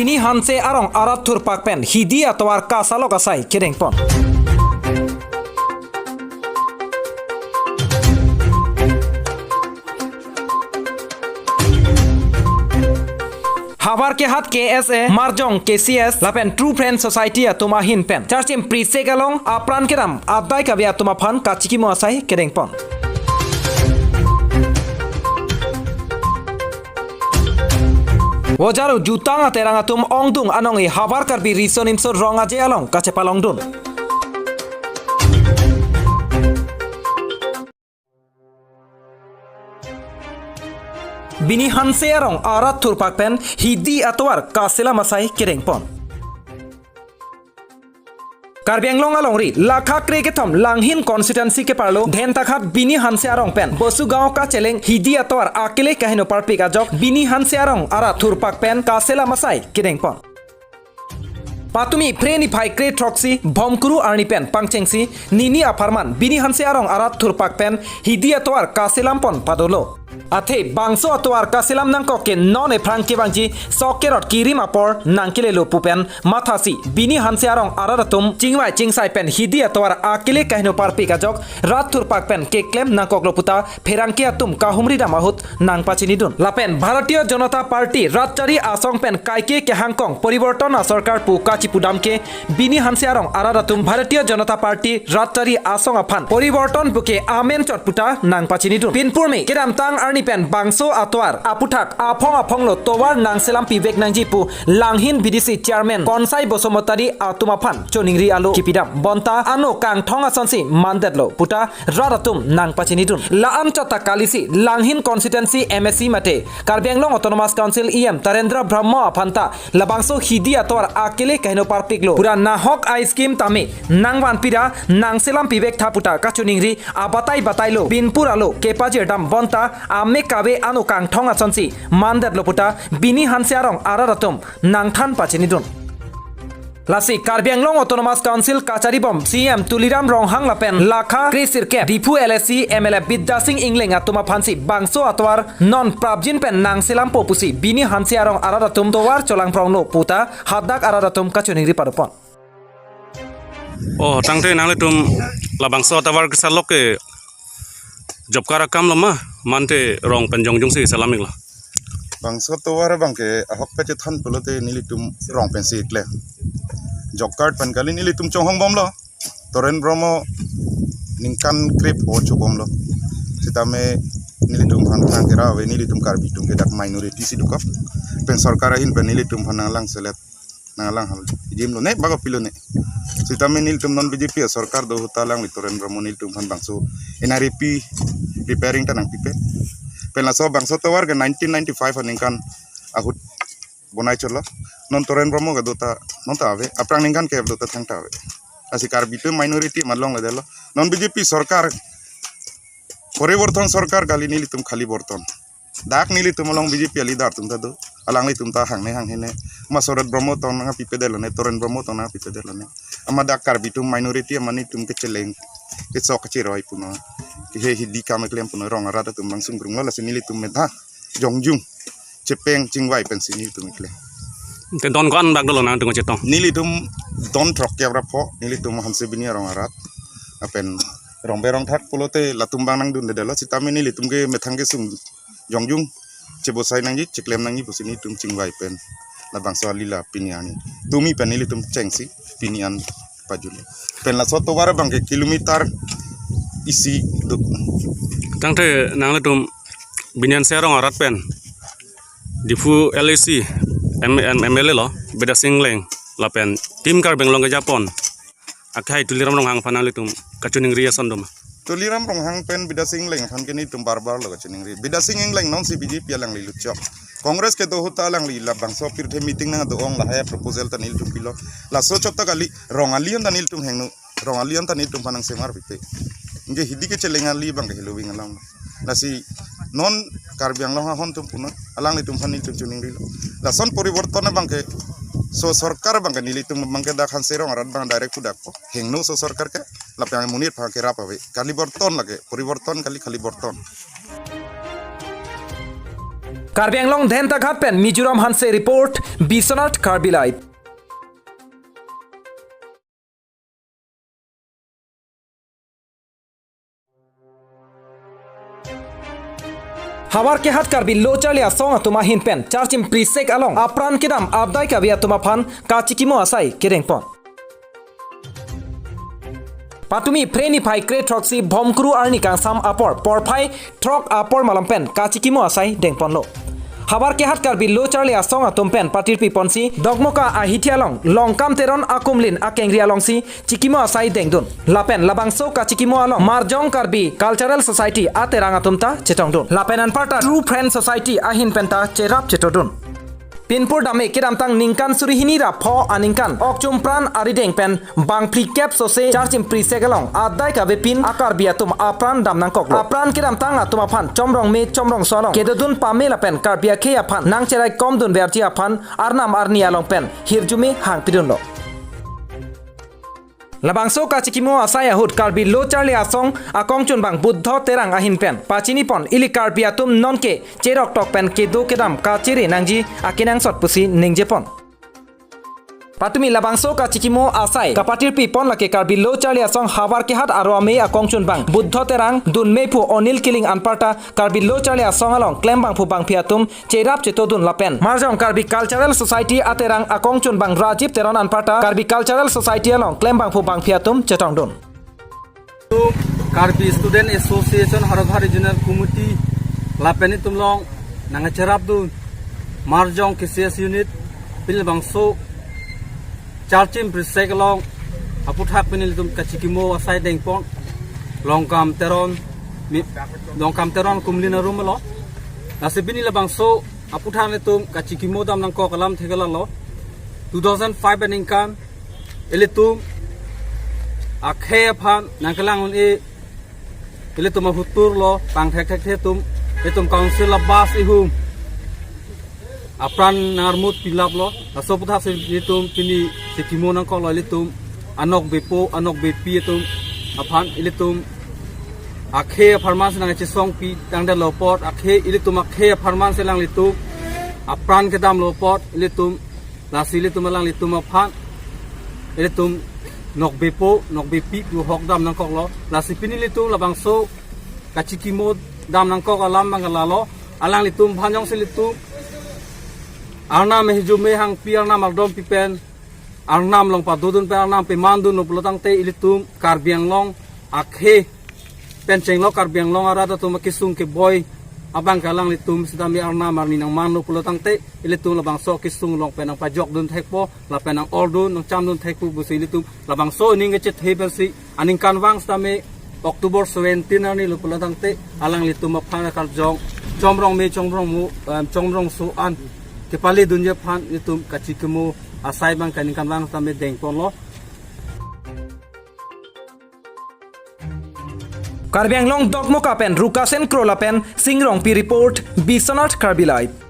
bini hanse arong arat thur pakpen hidi atwar kasalo kasai kedengpon. Habar ke hat KSA Marjong KCS lapen True Friend Society atuma hin pen charchim prise galong apran keram adai kabe atuma phan kachiki mo asai kedengpon. Wajaru jutang aterang atum ongdung anongi habar karbi risonim so rong aje along kache palong dun. Bini hanse arong arat thurpak pen hidi atwar kasela masai kedengpon. Karbi Anglong along ri lakha kreketom langhin constituency ke parlo dhen takhat bini hanse arong pen bosu gaon ka cheleng hidi atwar akele kahino parpik ajok bini hanse arong arat thurpak pen kasela masai kedengpon. Patumi preni phai kre troxi bomkuru arni pen pangchengsi nini aparman bini hanse arong arat thurpak pen hidi atwar kaselampon padolo. Athe bangso atwar kasilam nangko ke non e frangke bangji sokerot kirim apor nangkele lo pupen mathasi bini hanse arong araratum chingwai chingsai pen hidi atwar akele kahino parpi kajok rathur pak pen ke klem nangkok loputa pherangke atum kahumri damahut nangpachini dun lapen Bharatiya Janata Party ratchari asong pen kaike ke hangkong poriborton sarkar pu kachi pudamke bini hanse arong araratum Bharatiya Janata Party ratchari asong aphan poriborton buke amen chotputa nangpachini dun pinpur me kiram tang arni pen bangso atwar aputhak afong lo towar nangselam pibek nangjipu langhin BDC chairman konsai bosomotari atumaphan choningri alo kipidam bonta ano kang thonga sonsi mandetlo puta raratum nangpachinidun laam chota kalisi langhin constituency MSC mate Karbi Anglong Autonomous Council EM Tarendra Brahma aphanta labangso hidi atwar akele kahino parpiklo pura nahok ai scheme tame nangwan pira nangselam pibek thaputa kachuningri abatai batailo binpur alo kepaje dam bonta ame kabe anu kang thonga sonsi mandat loputa bini hanse arong araratum nangthan pachinidun lasi Karbi Anglong Autonomous Council kachari bom CM Tuliram Ronghang lapen lakha krisir ke dipu LSC MLA Bidda Singh Ingling atuma phansi bangso atwar non prabjin pen nangselam popusi bini hanse arong araratum towar cholang pronglo puta hadak araratum kachuningri parupon oh tangte nangletum labangso atwar kisalok ke job kara kam lama mante rong penjong jung si salamik la bangso to war bangke ahok pe than pulote nilitum rong pensi kle job card pan kali nilitum chonghong bom lo toren bromo ningkan krep ho chobom lo sitame nilitum han thang kera we nilitum karbi tum ke dak minority si duka pen sarkara hin pen nilitum han lang selet nalang hal jim lo ne bago pilo ne sitame nilitum non BJP sarkar do hutalang toren bromo nilitum han bangso NRP preparing tanang pipe pelaso bangso tawar ke 1995 aningkan ahut bonai cholo non toren promo ga dota non ta ave aprang ningkan ke dota thangta ave asikar bitu minority malong ladelo non BJP sarkar poriborton sarkar kali nilitum khali borton dak nilitum along BJP lidar tum ta do alang litum ta hangne hanghene masorat bromo ton nga pipe delone toren bromo ton nga pipe delone ama dakar bitu minority amani tum ke celeng ke sok chiroi puno he hidi kam klem puno rong arata tum langsung grung la sinili tum metha jongjung cepeng chingwai pensini tum kle te don kan bag dolo nang tung cetong nili tum don trok ke rapo nili tum hanse bini rong arat apen rong berong thak pulote latumbang nang dun dedelo sitame nili tum ke methang ke sung jongjung cebosai nangji ceklem nangji pusini tum chingwai pen la bangsa lila piniani tumi pen nili tum cengsi pinian pajul pen la soto war bang ke kilometer isi duk tangte nangletum binyan serong arat pen difu LAC MLA lo Bidda Singh leng lapen tim Karbi Anglong ke Japon akai tuliram rong hang panalitum kachuning ria sondom tuliram rong hang pen Bidda Singh leng han ke ni tum barbar lo kachuning ri Bidda Singh leng non si BJP lang li luchok Congress ke to huta lang li la bangso pirthe meeting na do ong la hai proposal tanil tum pilo la so chota kali rong alian tanil tum hengnu rong alian tanil tum panang semar pite nge hidi ke celengan li bang ke helowing alang nasi non Karbi Anglong hon tum puno alang li tum hanil tum chuning ri la son poriborton bang ke so sarkar bang ke nili tum bang ke dak han serong arat bang direct dak ko hengno so sarkar ke la pang munir pha ke rap ave kali borton lage poriborton kali borton Karbi Anglong den takhat pen Mizoram Hanse report Biswanath Karbilai. Hawar ke hat karbi lo charlia song atuma hin pen charchim prisek along apran kidam abdai ka bia tuma phan kachikimo asai kereng pon patumi freni phai kre troxi bomkru arni kang sam apor porphai trok apor malam pen kachikimo asai dengpon lo Habar ke hat karbi lo charlia song atum pen patir pi ponsi dogmoka ahitialong longkam teron akumlin akengri alongsi chikimo asai dengdun lapen labangso kachikimo along marjong karbi cultural society aterang atumta chetongdun lapen anparta true friend society ahin penta cherap chetodun Pinpur dame kiram tang ningkan surihini ra pho aningkan okchum pran arideng pen bang pri cap sose charchim pri segalong adai ka bepin akar biatum apran damnang kok apran kiram tang atuma phan chomrong me chomrong solong kedodun pamela pen karbia khe aphan nang cherai kom dun berti aphan arnam arni along pen hirjume hang pidun lo Labangso kachikimo asaya hut karbi lo charli asong akong chun bang buddho terang ahin pen pachini pon ili karbi atum nonke cherok tok pen kedo kedam kachiri nangji akinang sot pusi ningje pon Patumi labangso kachikimo asai kapatir pi pon lake karbi lo charli asong habar ke hat aro ame akong chun bang buddho terang dun mepu onil killing anparta karbi lo charli asong along klem bang phu bang phiatum cherap chetodun lapen marjong karbi cultural society aterang akong chun bang rajib teron anparta karbi cultural society along klem bang phu bang phiatum chetongdun Karbi Student Association Haradha Regional Committee lapeni tumlong nanga cherap dun marjong KCS unit pil bangso Charchim Prisegalong Aputhak Penilitum Kachikimo asai dengpon Longkam Teron Kumlina Rumalo Nasibini Labangso Aputhak Nitum Kachikimo Dam Nangko Kalam Tegalalo 2005 Aningkan Elitum Akhe Phan Nangkalang E Elitum Ahutur Lo Pang Thek Tum Elitum Council Labas Ihum Apran narmut pilap lo asoputha setum pini sekimo nang ko litum anok bepo anok bepi etum aphan ilitum akhe farmas nang chisong pi tangda lopot akhe ilitum akhe farman selang litum apran kedam lopot ilitum lasi litum lang litum aphan ilitum nok bepo nok bepi pu hokdam nang ko lo lasi pini litum labangso kachikimo dam nang ko alam mangalalo alang litum bhanjong silitum Arnam hijume hang pi arnam ardom pipen arnam long pa dodun pe arnam pe mandun no plotang te ilitum karbiang long akhe pencheng lo karbiang long arada to makisung ke boy abang kalang litum sidami arnam arni nang manu plotang te ilitum labang so kisung long penang pajok dun thekpo la penang ordun nang cham dun thekpu busi ilitum labang so ning chet hebensi aning kanwang stame Oktober 17 ani lo plotang te alang litum aphana kar jong chomrong me chomrong mu chomrong su an Kepali dunia pan itu kachikemo asai bang kaninkan bang sampai dengpon lo. Karbi Anglong dogmoka pen rukasen krola pen singrong pi report Biswanath Karbilai.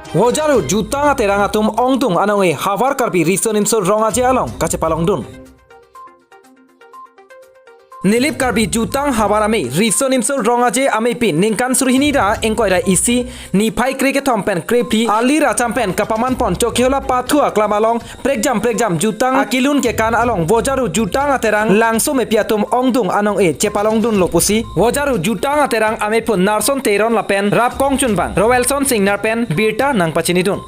Wojaru jutang aterang atum ongtung anonge havar karbi risonim so rongaje along kache palong dun Nilip karbi jutang habarame risonim so rongaje ame pin ningkan surhini ra engkoira isi ni phai cricket thompen krepi ali ra champen kapaman pon chokheola pathua klamalong pregjam jutang akilun ke kan along wojaru jutang aterang langso me piatum ongdung anong e chepalong dun lopusi wojaru jutang aterang ame pun narson teron lapen rap kongchun bang roelson singnar pen birta nang pachini dun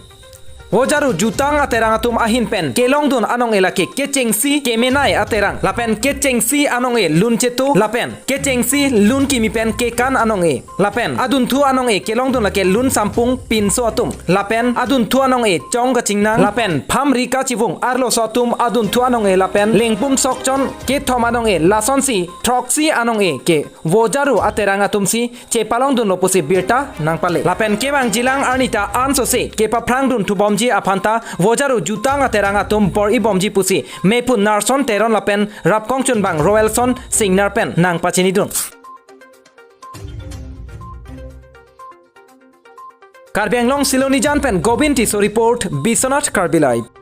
Wojaru jutang aterang atum ahin pen kelong dun anong elake kechengsi kemenai aterang lapen kechengsi anong e lun chetu lapen kechengsi lun kimi pen ke kan anong e lapen adun thu anong e kelong dun lake lun sampung pin so atum lapen adun thu anong e chong ka chingnang lapen pham rika chivung arlo so atum adun thu anong e lapen lengpum sokchon ke thom anong e lasonsi troxi anong e ke wojaru aterang atum si chepalong dun lopusi birta nangpale lapen kebang jilang arnita anso se ke pa phrang dun thu bom Apanta wojaru jutang aterang atum por ibomji pusi mepu narson teron lapen rapkong chun bang roelson singnar pen nang pachini dun Karbi Anglong Siloni Jan pen Gobin Tiso report Bisonat Karbi Live.